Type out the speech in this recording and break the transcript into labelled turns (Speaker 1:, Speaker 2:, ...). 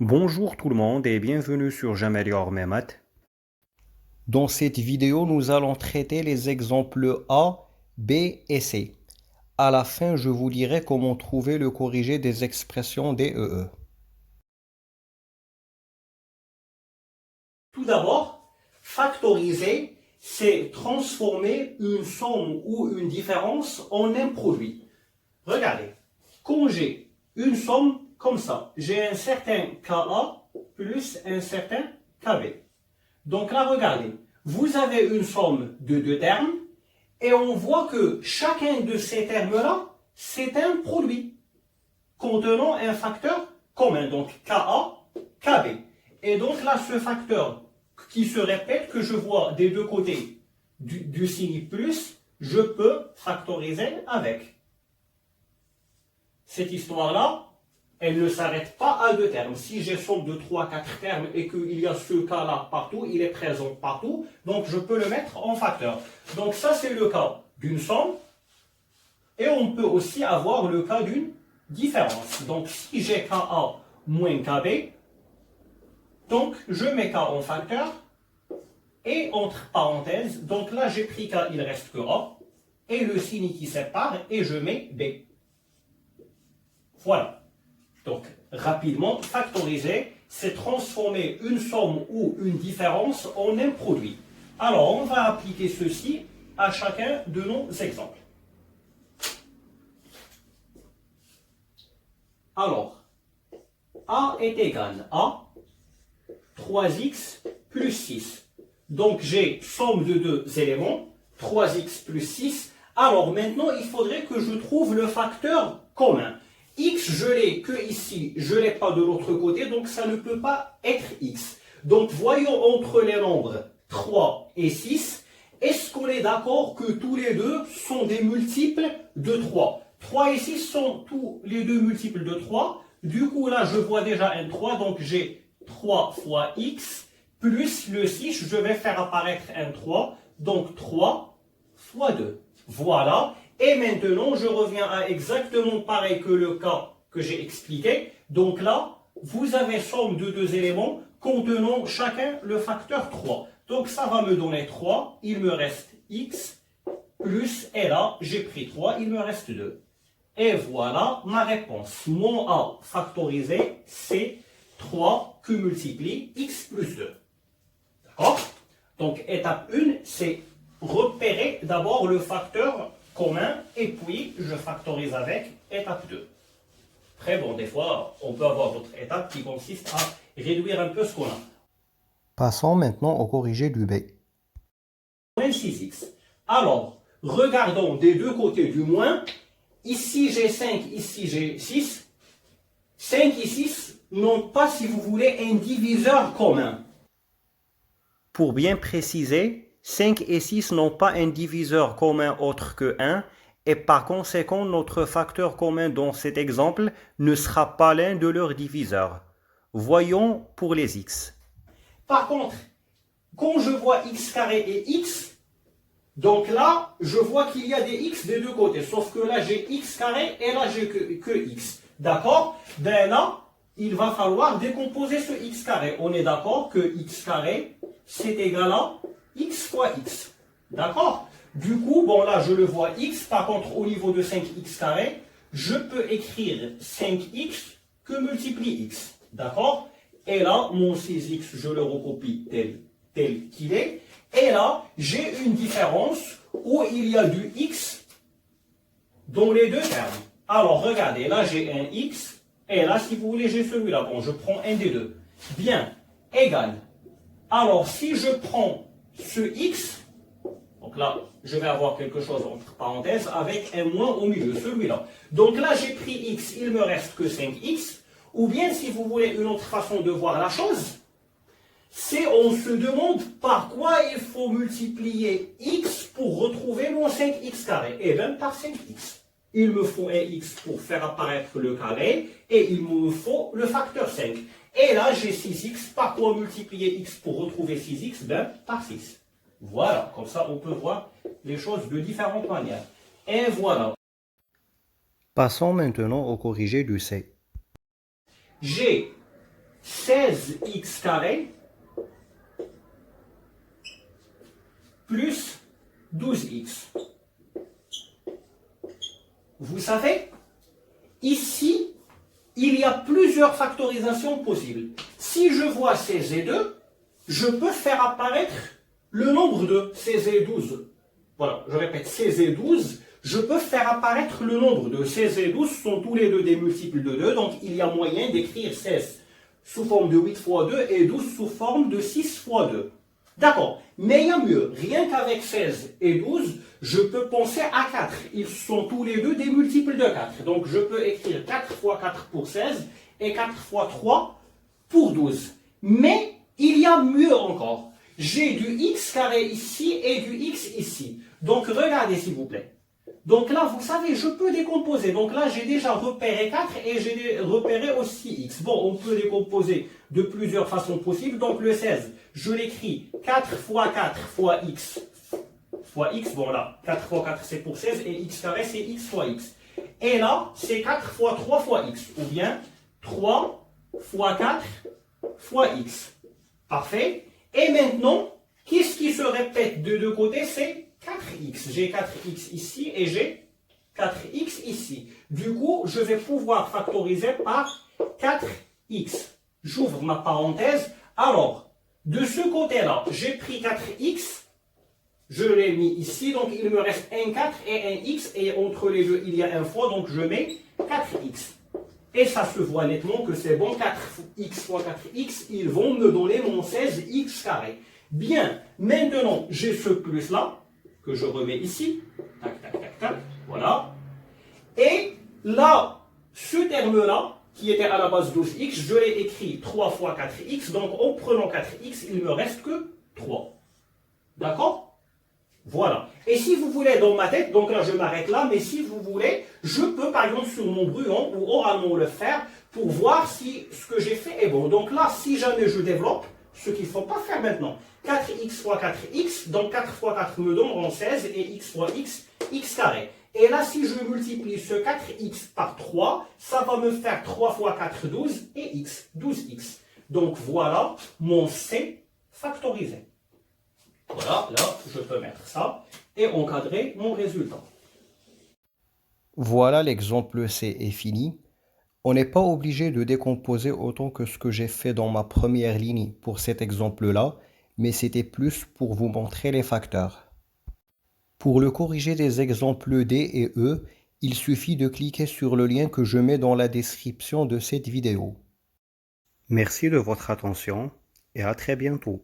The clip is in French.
Speaker 1: Bonjour tout le monde et bienvenue sur J'améliore mes maths. Dans cette vidéo, nous allons traiter les exemples A, B et C. À la fin, je vous dirai comment trouver le corrigé des expressions DEE.
Speaker 2: Tout d'abord, factoriser, c'est transformer une somme ou une différence en un produit. Regardez, quand j'ai une somme comme ça, j'ai un certain KA plus un certain KB. Donc là, regardez, vous avez une somme de deux termes et on voit que chacun de ces termes-là, c'est un produit contenant un facteur commun, donc KA, KB. Et donc là, ce facteur qui se répète, que je vois des deux côtés du signe plus, je peux factoriser avec. Cette histoire-là, elle ne s'arrête pas à deux termes. Si j'ai somme de 3, 4 termes et qu'il y a ce cas-là partout, il est présent partout, donc je peux le mettre en facteur. Donc ça, c'est le cas d'une somme. Et on peut aussi avoir le cas d'une différence. Donc si j'ai KA moins KB, donc je mets K en facteur, et entre parenthèses, donc là j'ai pris K, il reste que A, et le signe qui sépare, et je mets B. Voilà. Donc, rapidement, factoriser, c'est transformer une somme ou une différence en un produit. Alors, on va appliquer ceci à chacun de nos exemples. Alors, A est égal à 3x plus 6. Donc, j'ai somme de deux éléments, 3x plus 6. Alors, maintenant, il faudrait que je trouve le facteur commun. X, je l'ai que ici, je ne l'ai pas de l'autre côté, donc ça ne peut pas être X. Donc, voyons entre les nombres 3 et 6, est-ce qu'on est d'accord que tous les deux sont des multiples de 3? 3 et 6 sont tous les deux multiples de 3. Du coup, là, je vois déjà un 3, donc j'ai 3 fois x, plus le 6, je vais faire apparaître un 3, donc 3 fois 2. Voilà. Et maintenant, je reviens à exactement pareil que le cas que j'ai expliqué. Donc là, vous avez somme de deux éléments contenant chacun le facteur 3. Donc ça va me donner 3, il me reste x, plus, et là, j'ai pris 3, il me reste 2. Et voilà ma réponse. Mon A factorisé, c'est 3 que multiplie x plus 2. D'accord? Donc, étape 1, c'est repérer d'abord le facteur commun et puis je factorise avec étape 2. Très bon, des fois, on peut avoir d'autres étapes qui consistent à réduire un peu ce qu'on a.
Speaker 1: Passons maintenant au corrigé du B.
Speaker 2: Moins 6x. Alors, regardons des deux côtés du moins. Ici j'ai 5, ici j'ai 6. 5 et 6 n'ont pas, si vous voulez, un diviseur commun.
Speaker 1: Pour bien préciser, 5 et 6 n'ont pas un diviseur commun autre que 1 et par conséquent notre facteur commun dans cet exemple ne sera pas l'un de leurs diviseurs. Voyons pour les x.
Speaker 2: Par contre, quand je vois x carré et x, donc là, je vois qu'il y a des x des deux côtés. Sauf que là, j'ai x carré et là, j'ai que x. D'accord? Ben là, il va falloir décomposer ce x carré. On est d'accord que x carré, c'est égal à x fois x. D'accord? Du coup, bon là, je le vois x. Par contre, au niveau de 5x carré, je peux écrire 5x que multiplie x. D'accord? Et là, mon 6x, je le recopie tel qu'il est. Et là, j'ai une différence où il y a du x dans les deux termes. Alors, regardez, là, j'ai un x, et là, si vous voulez, j'ai celui-là. Bon, je prends un des deux. Bien, égal. Alors, si je prends ce x, donc là, je vais avoir quelque chose entre parenthèses avec un moins au milieu, celui-là. Donc là, j'ai pris x, il me reste que 5x. Ou bien, si vous voulez une autre façon de voir la chose, c'est on se demande par quoi il faut multiplier x pour retrouver mon 5x carré. Eh bien, par 5x. Il me faut un x pour faire apparaître le carré et il me faut le facteur 5. Et là, j'ai 6x. Par quoi multiplier x pour retrouver 6x? Ben, par 6. Voilà, comme ça, on peut voir les choses de différentes manières. Et voilà.
Speaker 1: Passons maintenant au corrigé du C.
Speaker 2: J'ai 16x carré plus 12x. Vous savez, ici, il y a plusieurs factorisations possibles. Si je vois 16 et 2, je peux faire apparaître le nombre de 16 et 12. Voilà, je répète, 16 et 12, je peux faire apparaître le nombre de 16 et 12 sont tous les deux des multiples de 2, donc il y a moyen d'écrire 16 sous forme de 8 fois 2 et 12 sous forme de 6 fois 2. D'accord, mais il y a mieux, rien qu'avec 16 et 12, je peux penser à 4. Ils sont tous les deux des multiples de 4. Donc je peux écrire 4 fois 4 pour 16 et 4 fois 3 pour 12. Mais il y a mieux encore. J'ai du x carré ici et du x ici. Donc regardez s'il vous plaît. Donc là, vous savez, je peux décomposer. Donc là, j'ai déjà repéré 4 et j'ai repéré aussi x. Bon, on peut décomposer de plusieurs façons possibles. Donc le 16, je l'écris 4 fois 4 fois x. Bon là, 4 fois 4 c'est pour 16 et x carré c'est x fois x. Et là, c'est 4 fois 3 fois x. Ou bien 3 fois 4 fois x. Parfait. Et maintenant, qu'est-ce qui se répète de deux côtés? C'est 4x. J'ai 4x ici et j'ai 4x ici. Du coup, je vais pouvoir factoriser par 4x. J'ouvre ma parenthèse. Alors, de ce côté-là, j'ai pris 4x. Je l'ai mis ici. Donc, il me reste un 4 et un x. Et entre les deux, il y a un fois. Donc, je mets 4x. Et ça se voit nettement que c'est bon. 4x fois 4x, ils vont me donner mon 16x carré. Bien. Maintenant, j'ai ce plus-là que je remets ici. Tac, tac, tac, tac. Voilà. Et là, ce terme-là, qui était à la base 12x, je l'ai écrit 3 fois 4x. Donc, en prenant 4x, il ne me reste que 3. D'accord? Voilà. Et si vous voulez, dans ma tête, donc là, je m'arrête là, mais si vous voulez, je peux, par exemple, sur mon brouillon ou oralement le faire pour voir si ce que j'ai fait est bon. Donc là, si jamais je développe, ce qu'il ne faut pas faire maintenant, 4x fois 4x, donc 4 fois 4 me donneront 16 et x fois x, x carré. Et là, si je multiplie ce 4x par 3, ça va me faire 3 fois 4, 12 et x, 12x. Donc voilà mon C factorisé. Voilà, là, je peux mettre ça et encadrer mon résultat.
Speaker 1: Voilà, l'exemple C est fini. On n'est pas obligé de décomposer autant que ce que j'ai fait dans ma première ligne pour cet exemple-là, mais c'était plus pour vous montrer les facteurs. Pour le corriger des exemples D et E, il suffit de cliquer sur le lien que je mets dans la description de cette vidéo. Merci de votre attention et à très bientôt.